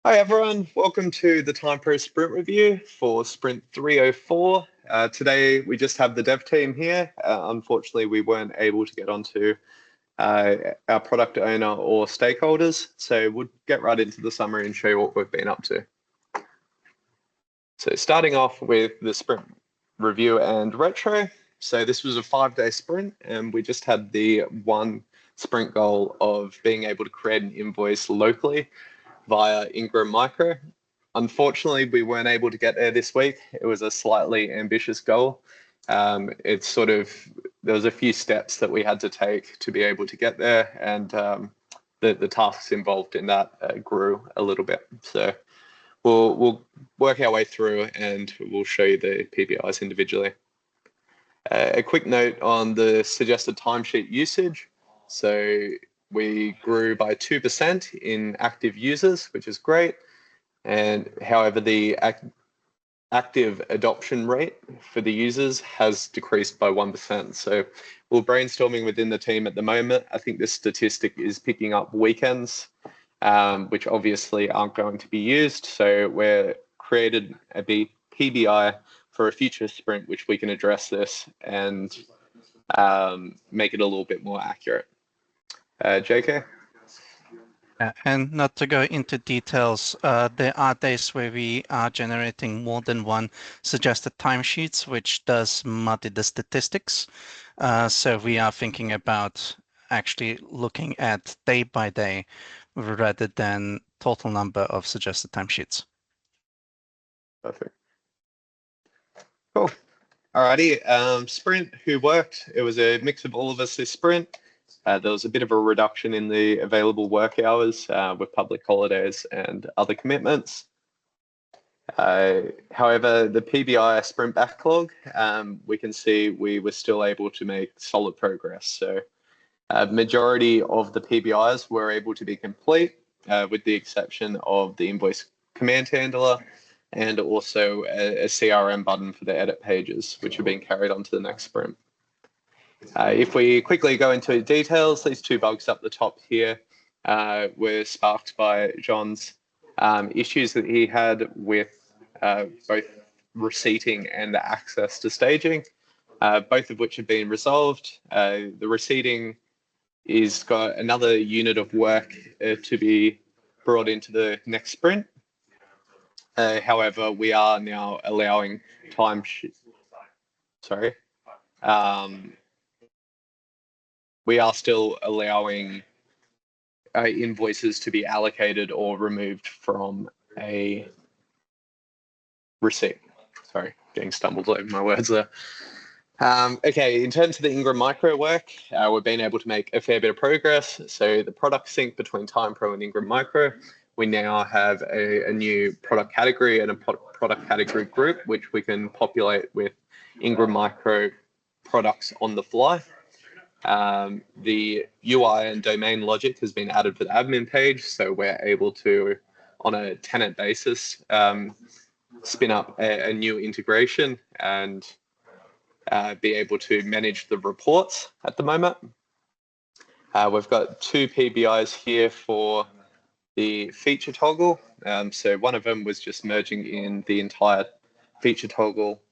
Hi everyone, welcome to the TimePro Sprint Review for Sprint 304. Today we just have the dev team here. Unfortunately, we weren't able to get onto our product owner or stakeholders, so we'll get right into the summary and show you what we've been up to. So starting off with the sprint review and retro. So this was a 5-day sprint and we just had the one sprint goal of being able to create an invoice locally via Ingram Micro. Unfortunately, we weren't able to get there this week. It was a slightly ambitious goal. There was a few steps that we had to take to be able to get there, and the tasks involved in that grew a little bit. So we'll work our way through and we'll show you the PBIs individually. A quick note on the suggested timesheet usage. So we grew by 2% in active users, which is great. And however, the active adoption rate for the users has decreased by 1%. So we're brainstorming within the team at the moment. I think this statistic is picking up weekends, which obviously aren't going to be used. So we're created a PBI for a future sprint, which we can address this and make it a little bit more accurate. JK? And not to go into details, there are days where we are generating more than one suggested timesheets, which does muddy the statistics. So we are thinking about actually looking at day by day rather than total number of suggested timesheets. Perfect. Cool. Alrighty, sprint, who worked? It was a mix of all of us this sprint. There was a bit of a reduction in the available work hours with public holidays and other commitments. However, the PBI sprint backlog, we can see we were still able to make solid progress. So majority of the PBIs were able to be complete with the exception of the invoice command handler and also a CRM button for the edit pages, which are being carried on to the next sprint. If we quickly go into details, these two bugs up the top here were sparked by John's issues that he had with both receipting and access to staging, both of which have been resolved. The receipting is got another unit of work to be brought into the next sprint. However, we are now allowing we are still allowing invoices to be allocated or removed from a receipt. Sorry, getting stumbled over my words there. Okay, in terms of the Ingram Micro work, we've been able to make a fair bit of progress. So the product sync between TimePro and Ingram Micro, we now have a new product category and a product category group, which we can populate with Ingram Micro products on the fly. The UI and domain logic has been added for the admin page, so we're able to, on a tenant basis, spin up a new integration and be able to manage the reports at the moment. We've got two PBIs here for the feature toggle. So one of them was just merging in the entire feature toggle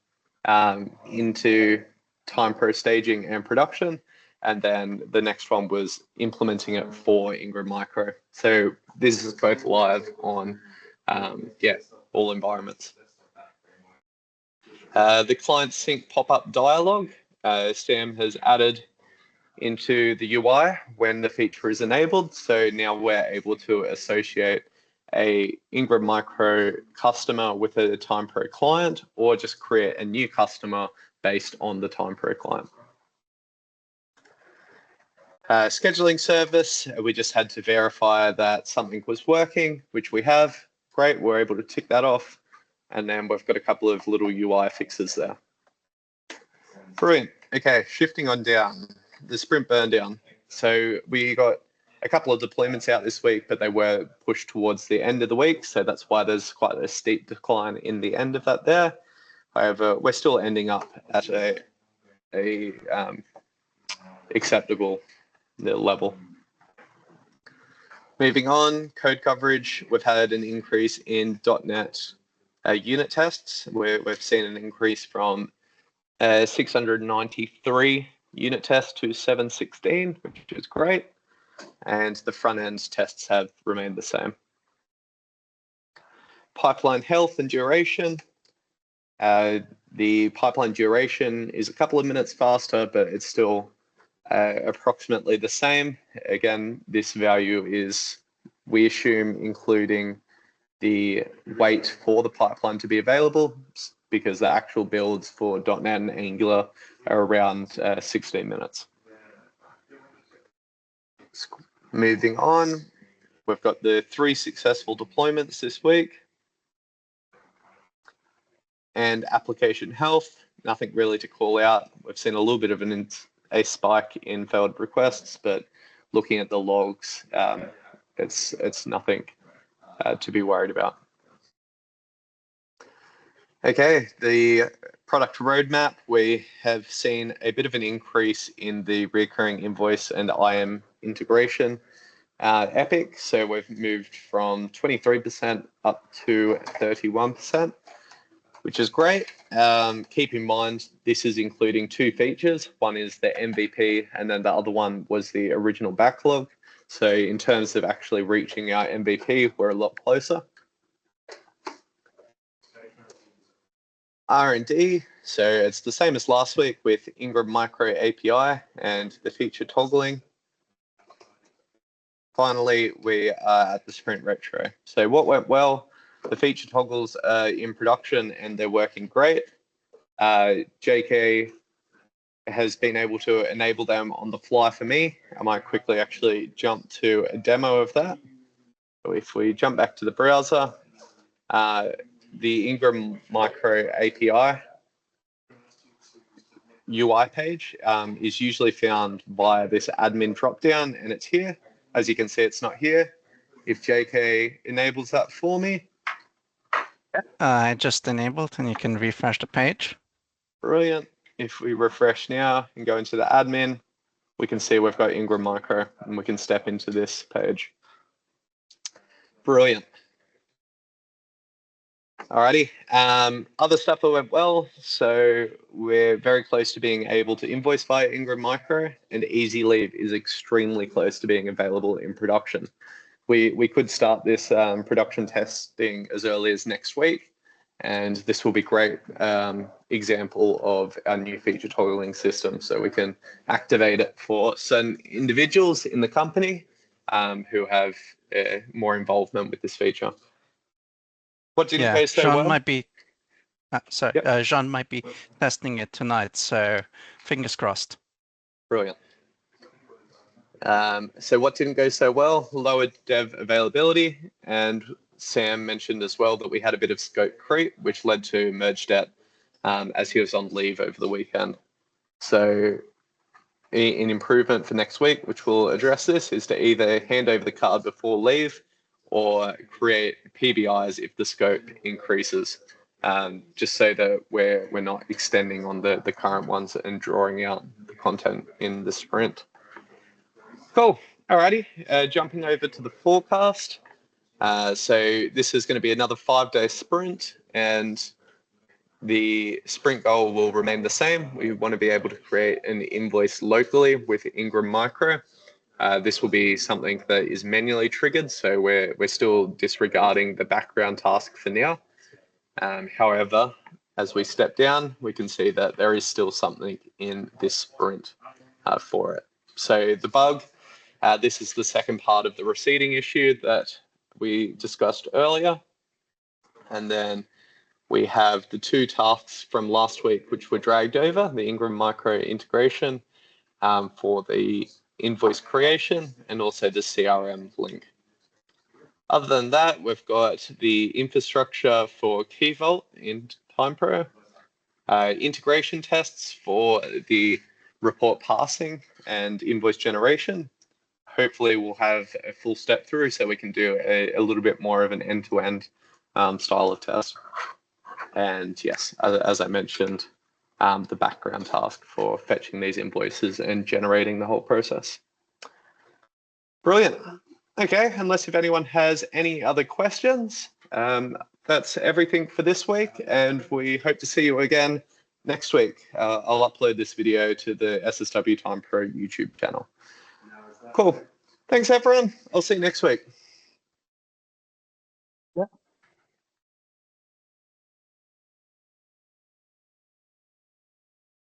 into TimePro staging and production. And then the next one was implementing it for Ingram Micro. So this is both live on all environments. The client sync pop-up dialog, Sam has added into the UI when the feature is enabled. So now we're able to associate a Ingram Micro customer with a TimePro client or just create a new customer based on the TimePro client. Scheduling service, we just had to verify that something was working, which we have. Great, we're able to tick that off. And then we've got a couple of little UI fixes there. Brilliant. Okay, shifting on down, the sprint burn down. So we got a couple of deployments out this week, but they were pushed towards the end of the week. So that's why there's quite a steep decline in the end of that there. However, we're still ending up at a acceptable level. Moving on, code coverage, we've had an increase in .NET unit tests. We've seen an increase from 693 unit tests to 716, which is great. And the front end tests have remained the same. Pipeline health and duration. The pipeline duration is a couple of minutes faster, but it's still approximately the same. Again, this value is, we assume, including the wait for the pipeline to be available, because the actual builds for .NET and Angular are around 16 minutes. Moving on, we've got the 3 successful deployments this week. And application health, nothing really to call out. We've seen a little bit of a spike in failed requests, but looking at the logs, it's nothing to be worried about. Okay, the product roadmap, we have seen a bit of an increase in the recurring invoice and IM integration epic. So we've moved from 23% up to 31%, which is great. Keep in mind, this is including 2 features. One is the MVP, and then the other one was the original backlog. So in terms of actually reaching our MVP, we're a lot closer. R&D, so it's the same as last week with Ingram Micro API and the feature toggling. Finally, we are at the sprint retro. So what went well? The feature toggles are in production and they're working great. JK has been able to enable them on the fly for me. I might quickly actually jump to a demo of that. So if we jump back to the browser, the Ingram Micro API UI page is usually found via this admin dropdown, and it's here. As you can see, it's not here. If JK enables that for me. I just enabled, and you can refresh the page. Brilliant. If we refresh now and go into the admin, we can see we've got Ingram Micro, and we can step into this page. Brilliant. Alrighty, other stuff that went well. So we're very close to being able to invoice via Ingram Micro, and Easy Leave is extremely close to being available in production. We could start this production testing as early as next week, and this will be a great example of our new feature toggling system. So we can activate it for certain individuals in the company who have more involvement with this feature. What didn't go so Jean well? might be, Jean might be testing it tonight, so fingers crossed. Brilliant. So what didn't go so well? Lowered dev availability, and Sam mentioned as well that we had a bit of scope creep, which led to merge debt as he was on leave over the weekend. So an improvement for next week, which will address this, is to either hand over the card before leave or create PBIs if the scope increases, just so that we're not extending on the current ones and drawing out the content in the sprint. Cool. Alrighty, jumping over to the forecast. So this is going to be another 5-day sprint, and the sprint goal will remain the same. We want to be able to create an invoice locally with Ingram Micro. This will be something that is manually triggered, so we're still disregarding the background task for now. However, as we step down, we can see that there is still something in this sprint for it. So the bug, this is the second part of the receding issue that we discussed earlier. And then we have the 2 tasks from last week, which were dragged over, the Ingram Micro integration for the invoice creation and also the CRM link. Other than that, we've got the infrastructure for Key Vault in TimePro, integration tests for the report passing and invoice generation. Hopefully we'll have a full step through so we can do a little bit more of an end-to-end style of test. And yes, as I mentioned, the background task for fetching these invoices and generating the whole process. Brilliant. Okay, unless if anyone has any other questions, that's everything for this week, and we hope to see you again next week. I'll upload this video to the SSW TimePro YouTube channel. Cool. Thanks, everyone. I'll see you next week. Yeah.